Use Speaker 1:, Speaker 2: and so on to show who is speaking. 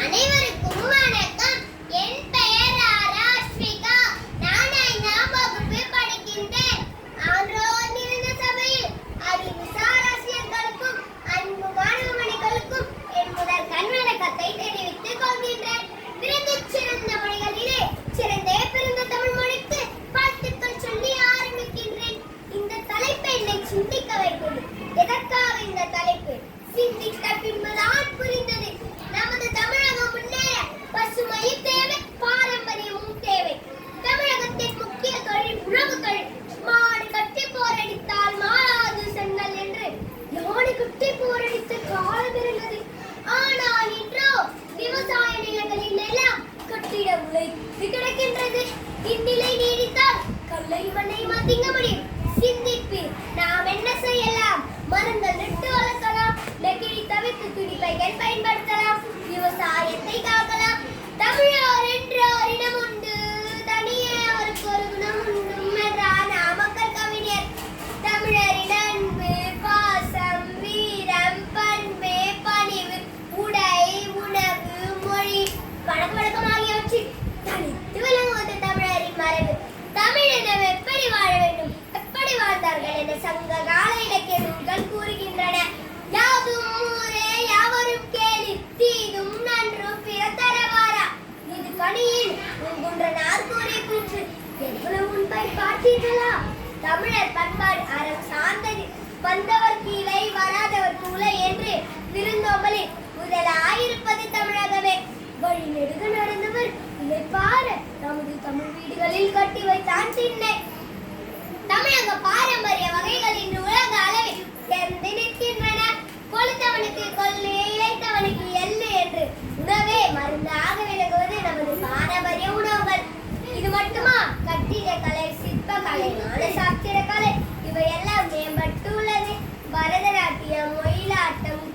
Speaker 1: அனைவருக்கும் வணக்கம். என் பெயர் ஆராஸ்விகா. நான் 5ஆம் வகுப்பு படிக்கின்றேன். ஆன்றோர் நிறைந்த சபையில் அறிவுசார் ஆசிரியர்களுக்கும் அன்பு மாணவமணிகளுக்கும் என் முதல் கண்வணக்கத்தை தெரிவித்துக் கொள்கின்றேன். பிறந்து சிறந்த மொழிகளிலே சிறந்தே பிறந்த தமிழ் மொழிக்கு வாழ்த்துக்கள் சொல்லி ஆரம்பிக்கின்றேன். இந்த தலைப்பை என்னை சிந்திக்க வைத்தது. எதற்காக இந்த தலைப்பு? சிந்தித்த பின்புதான் புரிந்தது. நமது தமிழகம் முன்னேற பசுமையும் தேவை, பாரம்பரியமும் தேவை. தமிழகத்தின் முக்கிய தொழில் உணவு தொழில். மாடு கட்டி போரடித்தால் மாறாது சென்னல் என்று யானை கட்டி போரடித்த காலம் இருந்தது. ஆனால் இன்றோ விவசாய நிலங்களில் எல்லாம் கட்டிட உழைத்து கிடக்கின்றது. இந்நிலை நீடித்தால் கல்லை மண்ணை திங்க முடியும். சிந்திப்பு. நாம் என்ன செய்யலாம்? மரங்கள் நட்டு வளர்க்கலாம், நெகிழி தவிர்த்து துணிப்பைகள் பயன்படுத்தலாம், விவசாயத்தை காக்கலாம். தமிழர் என்ற ஒரு இனம் உண்டு, தனியே அவருக்கு ஒரு குணம் உண்டு என்றார் நாமக்கல் கவிஞர். தமிழரின் அன்பு, பாசம், வீரம், பண்பு, பணிவு, உடை, உணவு, மொழி, பழக்கவழக்கம் ஆகியவற்றில் தனித்து விளங்குவது தமிழரின் மரபு. தமிழினம் எப்படி வாழ வேண்டும், எப்படி வாழ்ந்தார்கள் என சங்க கால இலக்கிய நூல்கள் கூறுகின்றன. யாதும் ஊரே யாவரும் கேளி, தீதும் நன்றும் பிறத்தரவாரா. இது கனியில் உங்குன்றனார் கூறிய கூற்று. எவ்வளவு உண்மை பார்த்தீர்களா? தமிழர் பண்பாடு அறம் சார்ந்தது. வந்தவர் கீழே வராதவர் கூலை என்று விருந்தோம்பலில் முதலாயிருப்பது தமிழகமே. வழி நெடுக நடந்தவர் இளைப்பாற நமது தமிழ் வீடுகளில் கட்டி வைத்தான் திண்ணை. தமிழக பாரம்பரிய வகைகள் இன்று உலக அளவில் உயர்ந்து நிற்கின்றன. கொளுத்தவனுக்கு கொள்ளு, இழைத்தவனுக்கு எள்ளு என்று உணவே மருந்தாக விளங்குவது நமது பாரம்பரிய உணவுகள். இது மட்டுமா? கட்டிடக்கலை, சிற்பக்கலை, நாடசாஸ்திர கலை இவையெல்லாம் மேம்பட்டுள்ளது. பரதநாட்டியம், மயிலாட்டம்,